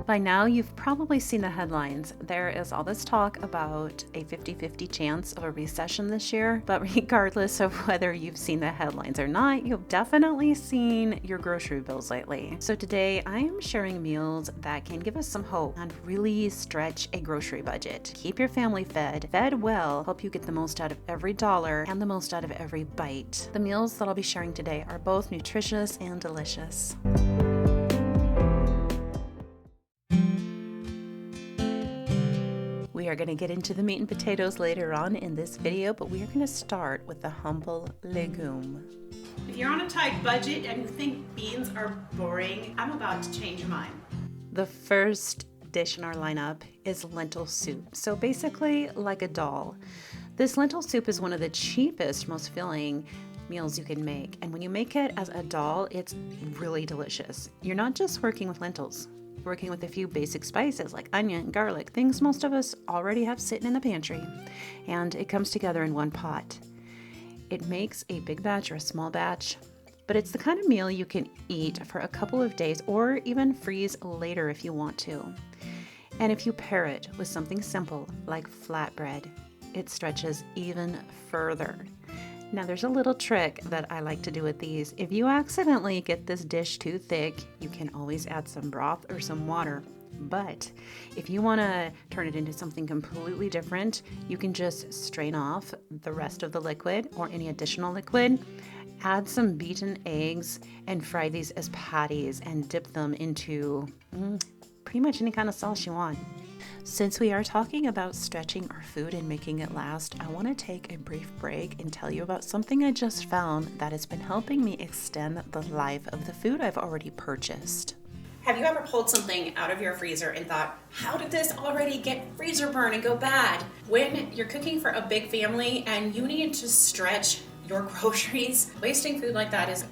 By now, you've probably seen the headlines. There is all this talk about a 50-50 chance of a recession this year, but regardless of whether you've seen the headlines or not, you've definitely seen your grocery bills lately. So today, I am sharing meals that can give us some hope and really stretch a grocery budget. Keep your family fed well, help you get the most out of every dollar and the most out of every bite. The meals that I'll be sharing today are both nutritious and delicious. We are going to get into the meat and potatoes later on in this video, but we are going to start with the humble legume. If you're on a tight budget and you think beans are boring, I'm about to change mine. The first dish in our lineup is lentil soup. So basically like a dal. This lentil soup is one of the cheapest, most filling meals you can make. And when you make it as a dal, it's really delicious. You're not just working with lentils. Working with a few basic spices like onion, garlic, things most of us already have sitting in the pantry, and it comes together in one pot. It makes a big batch or a small batch, but it's the kind of meal you can eat for a couple of days or even freeze later if you want to. And if you pair it with something simple like flatbread, it stretches even further. Now there's a little trick that I like to do with these. If you accidentally get this dish too thick, you can always add some broth or some water. But if you want to turn it into something completely different, you can just strain off the rest of the liquid or any additional liquid, add some beaten eggs, and fry these as patties and dip them into pretty much any kind of sauce you want. Since we are talking about stretching our food and making it last, I want to take a brief break and tell you about something I just found that has been helping me extend the life of the food I've already purchased. Have you ever pulled something out of your freezer and thought, how did this already get freezer burn and go bad? When you're cooking for a big family and you need to stretch your groceries, wasting food like that is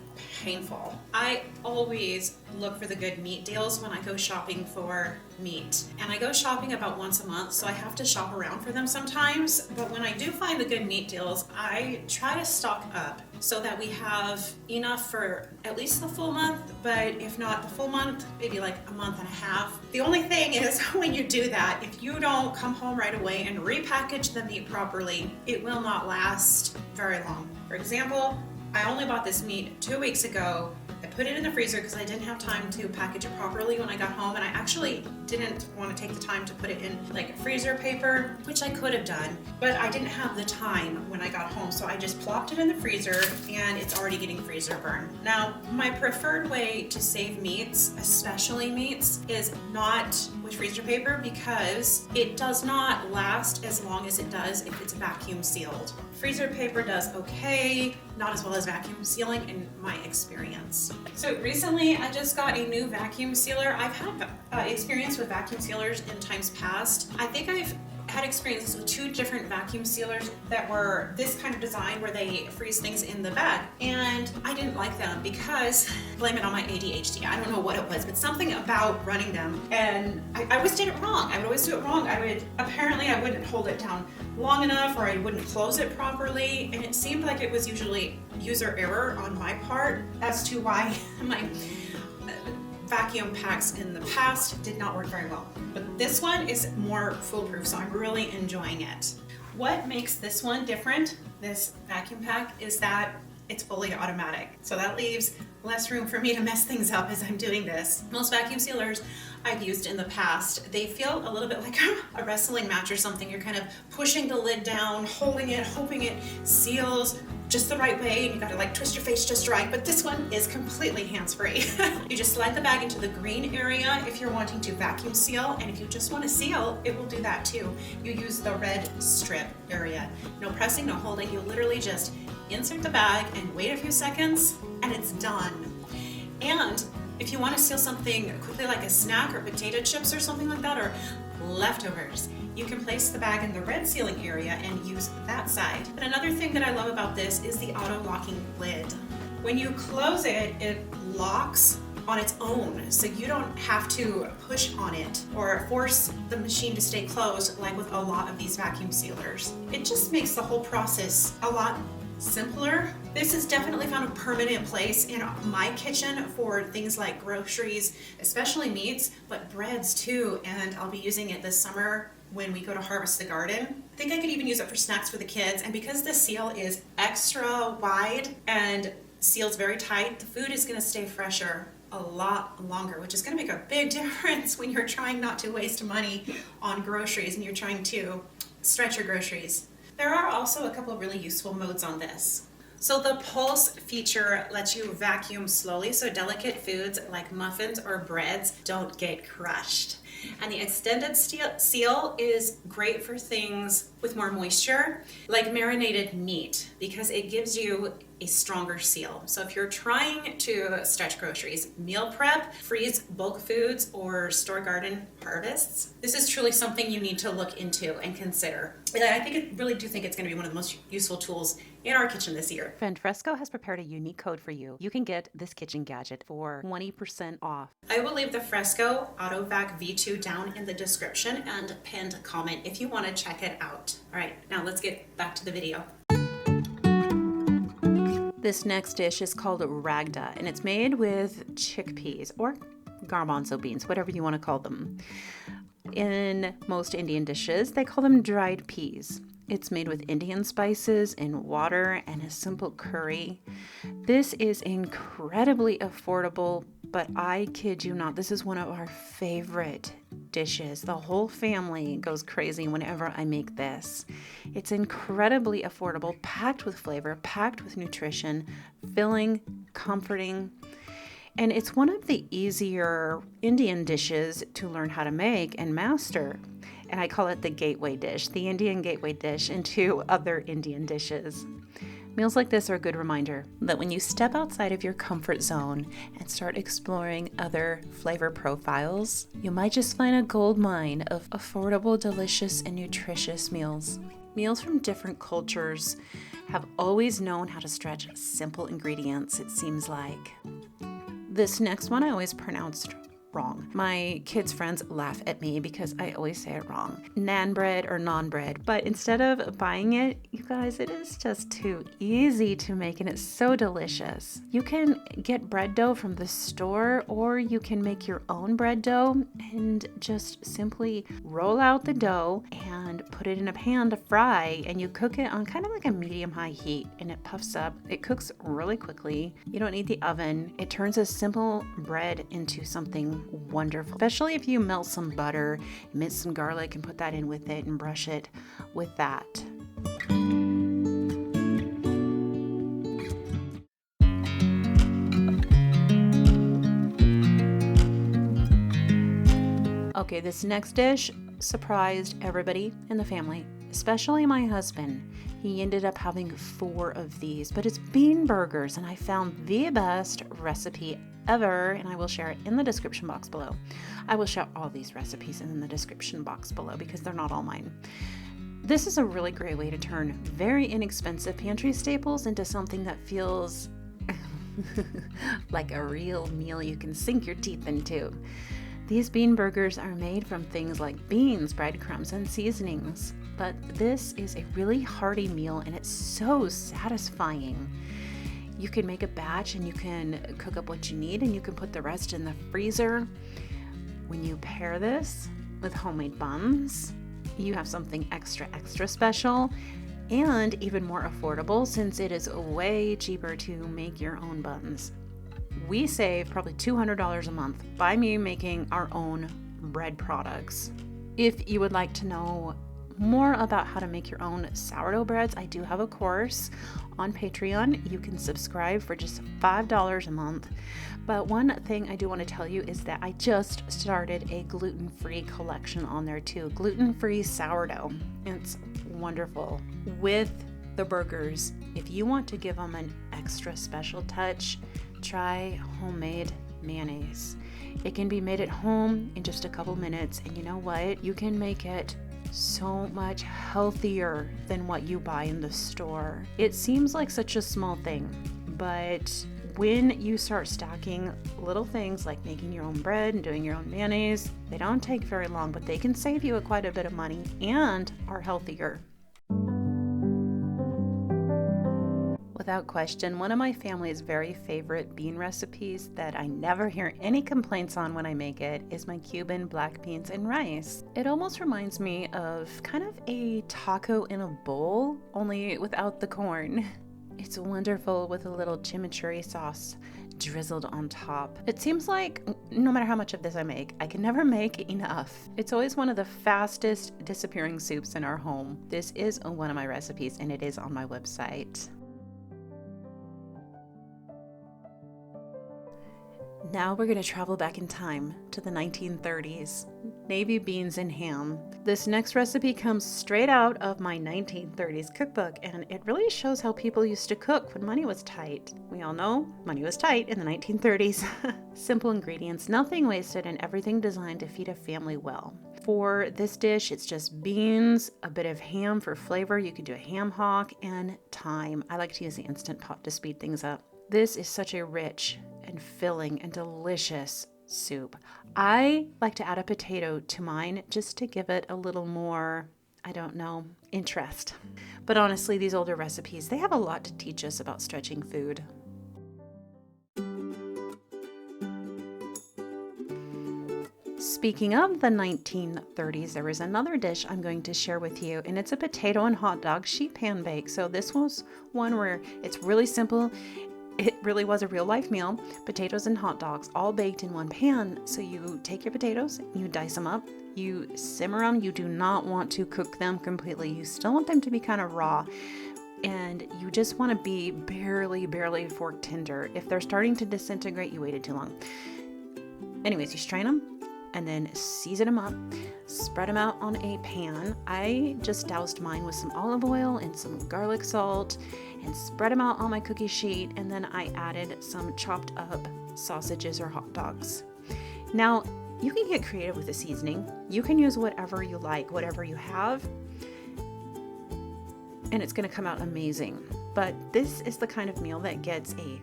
painful. I always look for the good meat deals when I go shopping for meat. And I go shopping about once a month, so I have to shop around for them sometimes. But when I do find the good meat deals, I try to stock up so that we have enough for at least the full month, but if not the full month, maybe like a month and a half. The only thing is when you do that, if you don't come home right away and repackage the meat properly, it will not last very long. For example, I only bought this meat 2 weeks ago. I put it in the freezer because I didn't have time to package it properly when I got home, and I actually didn't want to take the time to put it in like freezer paper, which I could have done, but I didn't have the time when I got home, so I just plopped it in the freezer and it's already getting freezer burn. Now, my preferred way to save meats, especially meats, is not with freezer paper because it does not last as long as it does if it's vacuum sealed. Freezer paper does okay, not as well as vacuum sealing in my experience. So recently I just got a new vacuum sealer. I've had experience with vacuum sealers in times past. I think I've had experiences with 2 different vacuum sealers that were this kind of design where they freeze things in the bag, and I didn't like them because, blame it on my ADHD, I don't know what it was, but something about running them, and I always did it wrong. I would always do it wrong. I wouldn't hold it down long enough, or I wouldn't close it properly, and it seemed like it was usually user error on my part as to why my vacuum packs in the past did not work very well. But this one is more foolproof, so I'm really enjoying it. What makes this one different, this vacuum pack, is that it's fully automatic. So that leaves less room for me to mess things up as I'm doing this. Most vacuum sealers I've used in the past, they feel a little bit like a wrestling match or something. You're kind of pushing the lid down, holding it, hoping it seals just the right way, and you gotta like twist your face just right, but this one is completely hands-free. You just slide the bag into the green area if you're wanting to vacuum seal, and if you just want to seal, it will do that too. You use the red strip area. No pressing, no holding, you literally just insert the bag and wait a few seconds, and it's done. And if you want to seal something quickly like a snack or potato chips or something like that, or leftovers, you can place the bag in the red sealing area and use that side. But another thing that I love about this is the auto-locking lid. When you close it, it locks on its own, so you don't have to push on it or force the machine to stay closed like with a lot of these vacuum sealers. It just makes the whole process a lot simpler. This has definitely found a permanent place in my kitchen for things like groceries, especially meats, but breads too, and I'll be using it this summer when we go to harvest the garden. I think I could even use it for snacks for the kids, and because the seal is extra wide and seals very tight, the food is going to stay fresher a lot longer, which is going to make a big difference when you're trying not to waste money on groceries and you're trying to stretch your groceries. There are also a couple of really useful modes on this. So the pulse feature lets you vacuum slowly so delicate foods like muffins or breads don't get crushed. And the extended seal is great for things with more moisture, like marinated meat, because it gives you a stronger seal. So if you're trying to stretch groceries, meal prep, freeze bulk foods, or store garden harvests, this is truly something you need to look into and consider. And I really do think it's going to be one of the most useful tools in our kitchen this year. Friend Fresco has prepared a unique code for you. You can get this kitchen gadget for 20% off. I will leave the Fresco AutoVac V2 down in the description and pinned comment if you want to check it out. All right, now let's get back to the video. This next dish is called Ragda, and it's made with chickpeas or garbanzo beans, whatever you want to call them. In most Indian dishes, they call them dried peas. It's made with Indian spices and water and a simple curry. This is incredibly affordable, but I kid you not, this is one of our favorite dishes. The whole family goes crazy whenever I make this. It's incredibly affordable, packed with flavor, packed with nutrition, filling, comforting. And it's one of the easier Indian dishes to learn how to make and master. And I call it the gateway dish, the Indian gateway dish into other Indian dishes. Meals like this are a good reminder that when you step outside of your comfort zone and start exploring other flavor profiles, you might just find a gold mine of affordable, delicious, and nutritious meals. Meals from different cultures have always known how to stretch simple ingredients, it seems like. This next one I always pronounced wrong. My kids' friends laugh at me because I always say it wrong. Naan bread or naan bread. But instead of buying it, you guys, it is just too easy to make and it's so delicious. You can get bread dough from the store or you can make your own bread dough and just simply roll out the dough and put it in a pan to fry, and you cook it on kind of like a medium-high heat and it puffs up. It cooks really quickly. You don't need the oven. It turns a simple bread into something wonderful, especially if you melt some butter, mince some garlic, and put that in with it and brush it with that. Okay, this next dish surprised everybody in the family, especially my husband. He ended up having 4 of these, but it's bean burgers, and I found the best recipe ever, and I will share it in the description box below. I will share all these recipes in the description box below because they're not all mine. This is a really great way to turn very inexpensive pantry staples into something that feels like a real meal you can sink your teeth into. These bean burgers are made from things like beans, breadcrumbs, and seasonings, but this is a really hearty meal and it's so satisfying. You can make a batch and you can cook up what you need and you can put the rest in the freezer. When you pair this with homemade buns, you have something extra special and even more affordable since it is way cheaper to make your own buns. We save probably $200 a month by me making our own bread products. If you would like to know more about how to make your own sourdough breads, I do have a course on Patreon. You can subscribe for just $5 a month. But one thing I do want to tell you is that I just started a gluten-free collection on there too. Gluten-free sourdough. It's wonderful. With the burgers, if you want to give them an extra special touch, try homemade mayonnaise. It can be made at home in just a couple minutes, and you know what? You can make it so much healthier than what you buy in the store. It seems like such a small thing, but when you start stacking little things like making your own bread and doing your own mayonnaise, they don't take very long, but they can save you quite a bit of money and are healthier. Without question, one of my family's very favorite bean recipes that I never hear any complaints on when I make it is my Cuban black beans and rice. It almost reminds me of kind of a taco in a bowl, only without the corn. It's wonderful with a little chimichurri sauce drizzled on top. It seems like no matter how much of this I make, I can never make enough. It's always one of the fastest disappearing soups in our home. This is one of my recipes and it is on my website. Now we're going to travel back in time to the 1930s. Navy beans and ham. This next recipe comes straight out of my 1930s cookbook, and it really shows how people used to cook when money was tight. We all know money was tight in the 1930s. Simple ingredients, nothing wasted, and everything designed to feed a family well. For this dish, it's just beans, a bit of ham for flavor. You could do a ham hock, and thyme. I like to use the Instant Pot to speed things up. This is such a rich and filling and delicious soup. I like to add a potato to mine just to give it a little more, interest. But honestly, these older recipes, they have a lot to teach us about stretching food. Speaking of the 1930s, there is another dish I'm going to share with you, and it's a potato and hot dog sheet pan bake. So this was one where it's really simple. It really was a real life meal, potatoes and hot dogs all baked in one pan. So you take your potatoes, you dice them up, you simmer them. You do not want to cook them completely. You still want them to be kind of raw, and you just want to be barely fork tender. If they're starting to disintegrate, you waited too long. Anyways, you strain them and then season them up, spread them out on a pan. I just doused mine with some olive oil and some garlic salt and spread them out on my cookie sheet, and then I added some chopped up sausages or hot dogs. Now, you can get creative with the seasoning. You can use whatever you like, whatever you have, and it's gonna come out amazing. But this is the kind of meal that gets a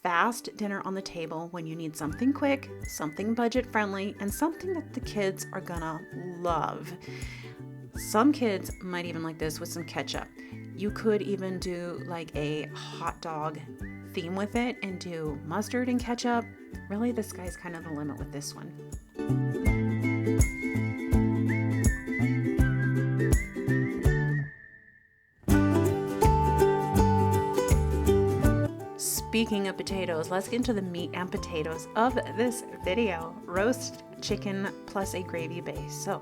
fast dinner on the table when you need something quick, something budget friendly, and something that the kids are gonna love. Some kids might even like this with some ketchup. You could even do like a hot dog theme with it and do mustard and ketchup. Really, the sky's kind of the limit with this one. Speaking of potatoes, let's get into the meat and potatoes of this video. Roast chicken plus a gravy base. So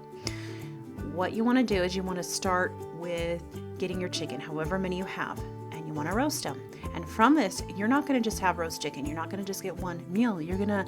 what you want to do is you want to start with getting your chicken, however many you have, and you want to roast them. And from this, you're not going to just have roast chicken. You're not going to just get one meal. You're going to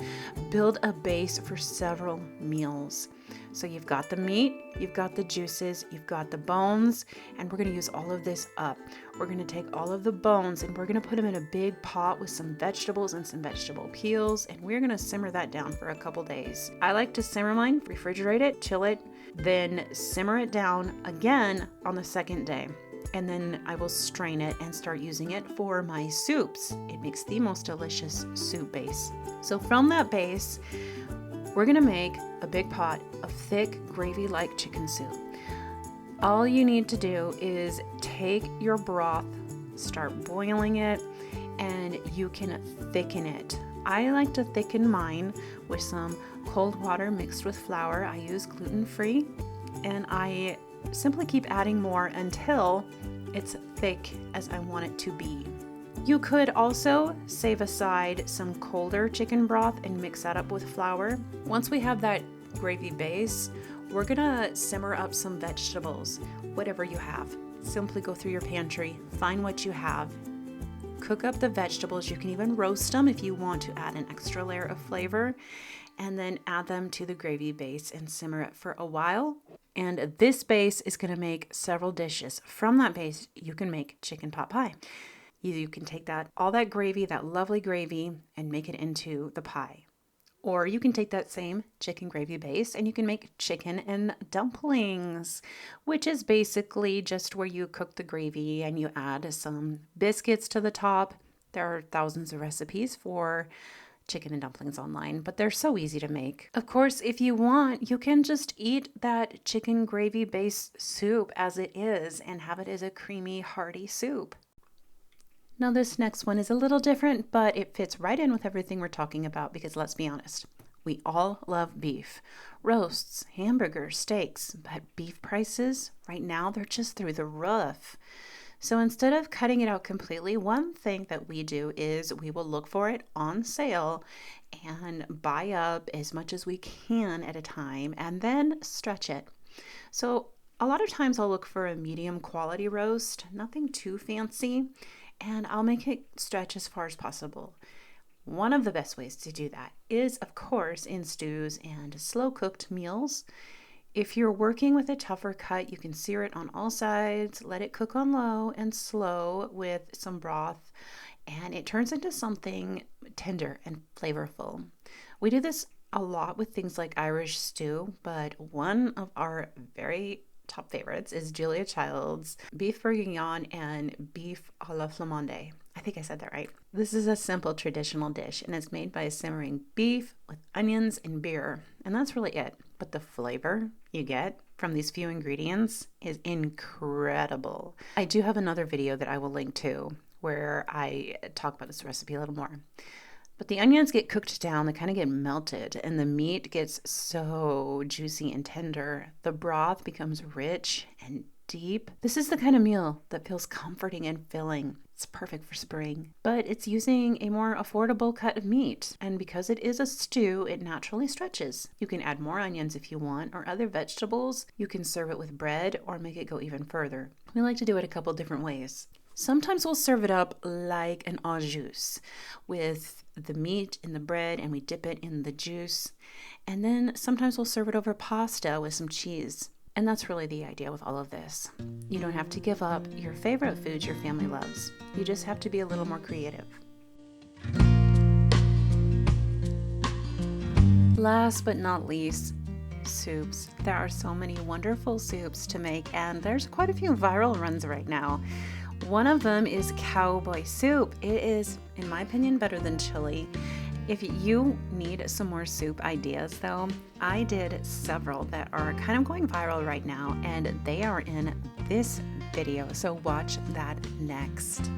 build a base for several meals. So you've got the meat, you've got the juices, you've got the bones, and we're going to use all of this up. We're going to take all of the bones and we're going to put them in a big pot with some vegetables and some vegetable peels, and we're going to simmer that down for a couple days. I like to simmer mine, refrigerate it, chill it, then simmer it down again on the second day. And then I will strain it and start using it for my soups. It makes the most delicious soup base. So from that base, we're gonna make a big pot of thick gravy-like chicken soup. All you need to do is take your broth, start boiling it, and you can thicken it. I like to thicken mine with some cold water mixed with flour. I use gluten-free, and I simply keep adding more until it's thick as I want it to be. You could also save aside some colder chicken broth and mix that up with flour. Once we have that gravy base, we're gonna simmer up some vegetables, whatever you have. Simply go through your pantry, find what you have, cook up the vegetables. You can even roast them if you want to add an extra layer of flavor, and then add them to the gravy base and simmer it for a while. And this base is gonna make several dishes. From that base, you can make chicken pot pie. You can take all that gravy, that lovely gravy, and make it into the pie. Or you can take that same chicken gravy base and you can make chicken and dumplings, which is basically just where you cook the gravy and you add some biscuits to the top. There are thousands of recipes for chicken and dumplings online, but they're so easy to make. Of course, if you want, you can just eat that chicken gravy base soup as it is and have it as a creamy, hearty soup. Now this next one is a little different, but it fits right in with everything we're talking about because let's be honest, we all love beef. Roasts, hamburgers, steaks, but beef prices, right now, they're just through the roof. So instead of cutting it out completely, one thing that we do is we will look for it on sale and buy up as much as we can at a time and then stretch it. So a lot of times I'll look for a medium quality roast, nothing too fancy, and I'll make it stretch as far as possible. One of the best ways to do that is, of course, in stews and slow cooked meals. If you're working with a tougher cut, you can sear it on all sides, let it cook on low and slow with some broth, and it turns into something tender and flavorful. We do this a lot with things like Irish stew, but one of our very top favorites is Julia Child's beef bourguignon and beef à la Flamande. I think I said that right. This is a simple traditional dish and it's made by simmering beef with onions and beer. And that's really it. But the flavor you get from these few ingredients is incredible. I do have another video that I will link to where I talk about this recipe a little more. But the onions get cooked down, they kind of get melted, and the meat gets so juicy and tender. The broth becomes rich and deep. This is the kind of meal that feels comforting and filling. It's perfect for spring, but it's using a more affordable cut of meat. And because it is a stew, it naturally stretches. You can add more onions if you want, or other vegetables. You can serve it with bread or make it go even further. We like to do it a couple different ways. Sometimes we'll serve it up like an au jus with the meat in the bread and we dip it in the juice. And then sometimes we'll serve it over pasta with some cheese. And that's really the idea with all of this. You don't have to give up your favorite foods your family loves. You just have to be a little more creative. Last but not least, soups. There are so many wonderful soups to make, and there's quite a few viral runs right now. One of them is cowboy soup. It is, in my opinion, better than chili. If you need some more soup ideas though, I did several that are kind of going viral right now and they are in this video, so watch that next.